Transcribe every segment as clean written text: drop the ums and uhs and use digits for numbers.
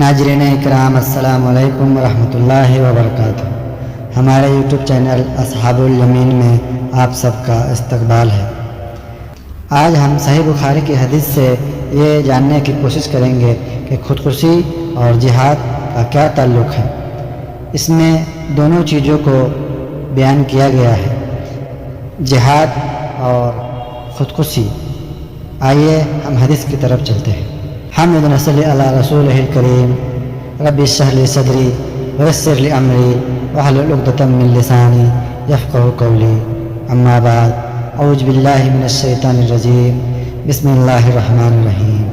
ناظرین اکرام، السلام علیکم ورحمۃ اللہ وبرکاتہ۔ ہمارے یوٹیوب چینل اصحاب الیمین میں آپ سب کا استقبال ہے۔ آج ہم صحیح بخاری کی حدیث سے یہ جاننے کی کوشش کریں گے کہ خودکشی اور جہاد کا کیا تعلق ہے۔ اس میں دونوں چیزوں کو بیان کیا گیا ہے، جہاد اور خودکشی۔ آئیے ہم حدیث کی طرف چلتے ہیں۔ حمد نصلی علی رسولہ الکریم، رب اشرح لی صدری ویسر لی امری واحلل عقدۃ من لسانی یفقہوا قولی، اما بعد، اعوذ باللہ من الشیطان الرجیم، بسم اللہ الرحمن الرحیم۔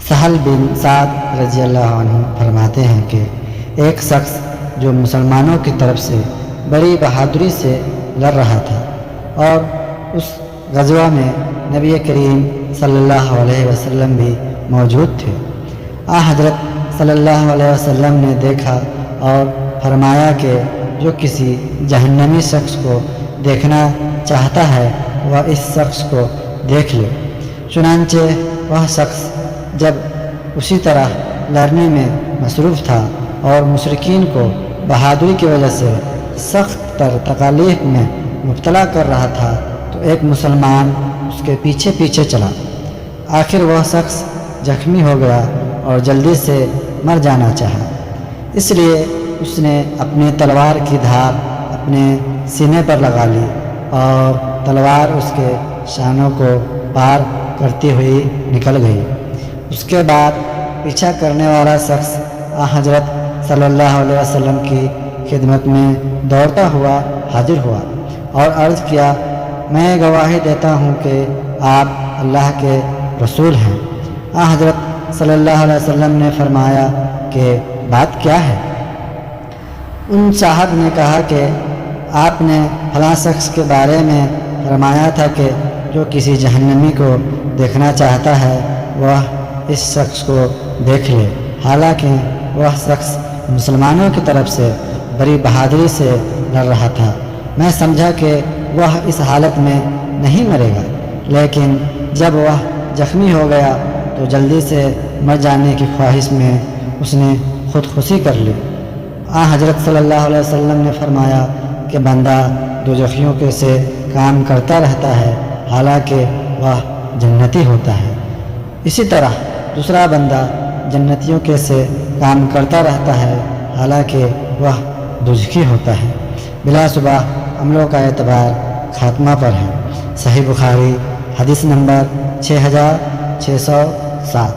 سہل بن سعد رضی اللہ عنہ فرماتے ہیں کہ ایک شخص جو مسلمانوں کی طرف سے بڑی بہادری سے لڑ رہا تھا، اور اس غزوہ میں نبی کریم صلی اللہ علیہ وسلم بھی موجود تھے۔ حضرت صلی اللہ علیہ وسلم نے دیکھا اور فرمایا کہ جو کسی جہنمی شخص کو دیکھنا چاہتا ہے وہ اس شخص کو دیکھ لے۔ چنانچہ وہ شخص جب اسی طرح لڑنے میں مصروف تھا اور مشرکین کو بہادری کی وجہ سے سخت تر تکالیف میں مبتلا کر رہا تھا تو ایک مسلمان اس کے پیچھے پیچھے چلا۔ آخر وہ شخص زخمی ہو گیا اور جلدی سے مر جانا چاہا، اس لیے اس نے اپنی تلوار کی دھار اپنے سینے پر لگا لی اور تلوار اس کے شانوں کو پار کرتی ہوئی نکل گئی۔ اس کے بعد پیچھا کرنے والا شخص حضرت صلی اللہ علیہ وسلم کی خدمت میں دوڑتا ہوا حاضر ہوا اور عرض کیا، میں گواہی دیتا ہوں کہ آپ اللہ کے رسول ہیں۔ حضرت صلی اللہ علیہ وسلم نے فرمایا کہ بات کیا ہے؟ ان صاحب نے کہا کہ آپ نے فلاں شخص کے بارے میں فرمایا تھا کہ جو کسی جہنمی کو دیکھنا چاہتا ہے وہ اس شخص کو دیکھ لے۔ حالانکہ وہ شخص مسلمانوں کی طرف سے بڑی بہادری سے لڑ رہا تھا۔ میں سمجھا کہ وہ اس حالت میں نہیں مرے گا، لیکن جب وہ زخمی ہو گیا تو جلدی سے مر جانے کی خواہش میں اس نے خودکشی کر لی۔ حضرت صلی اللہ علیہ وسلم نے فرمایا کہ بندہ دوزخیوں کے سے کام کرتا رہتا ہے حالانکہ وہ جنتی ہوتا ہے، اسی طرح دوسرا بندہ جنتیوں کے سے کام کرتا رہتا ہے حالانکہ وہ دوزخی ہوتا ہے۔ بلا شبہ عملوں کا اعتبار خاتمہ پر ہے۔ صحیح بخاری حدیث نمبر 6607۔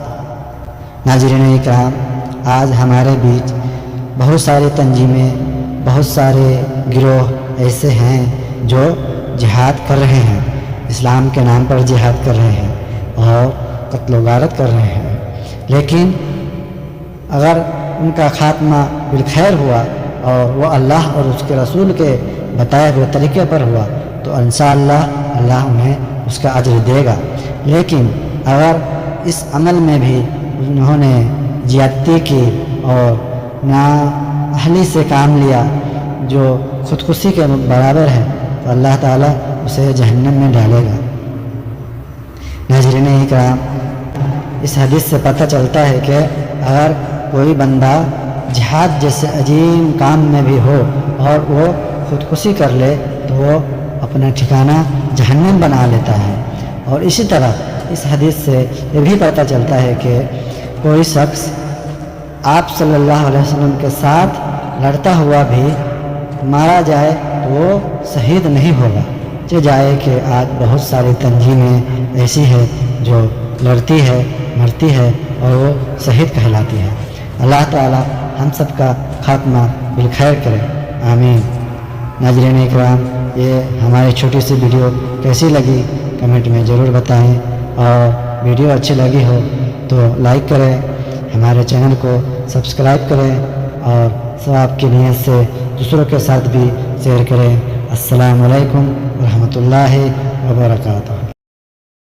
ناظرین اکرام، آج ہمارے بیچ بہت ساری تنظیمیں، بہت سارے گروہ ایسے ہیں جو جہاد کر رہے ہیں، اسلام کے نام پر جہاد کر رہے ہیں اور قتل و غارت کر رہے ہیں، لیکن اگر ان کا خاتمہ بالخیر ہوا اور وہ اللہ اور اس کے رسول کے بتائے ہوئے طریقے پر ہوا تو انشاءاللہ اللہ انہیں اس کا اجر دے گا۔ لیکن اگر اس عمل میں بھی انہوں نے زیادتی کی اور نااہلی سے کام لیا جو خودکشی کے برابر ہے تو اللہ تعالیٰ اسے جہنم میں ڈالے گا۔ ناظرین اکرام، اس حدیث سے پتہ چلتا ہے کہ اگر کوئی بندہ جہاد جیسے عظیم کام میں بھی ہو اور وہ خودکشی کر لے تو وہ اپنا ٹھکانہ جہنم بنا لیتا ہے۔ اور اسی طرح اس حدیث سے یہ بھی پتہ چلتا ہے کہ کوئی شخص آپ صلی اللہ علیہ وسلم کے ساتھ لڑتا ہوا بھی مارا جائے تو وہ شہید نہیں ہوگا۔ یہ جائے کہ آج بہت ساری تنظیمیں ایسی ہے جو لڑتی ہے، مرتی ہے اور وہ شہید کہلاتی ہے۔ اللہ تعالی ہم سب کا خاتمہ بالخیر کرے، آمین۔ ناظرین اکرام، یہ ہماری چھوٹی سی ویڈیو کیسی لگی کمنٹ میں ضرور بتائیں، اور ویڈیو اچھی لگی ہو تو لائک کریں، ہمارے چینل کو سبسکرائب کریں اور ثواب کی نیت سے دوسروں کے ساتھ بھی شیئر کریں۔ السلام علیکم ورحمۃ اللہ وبرکاتہ۔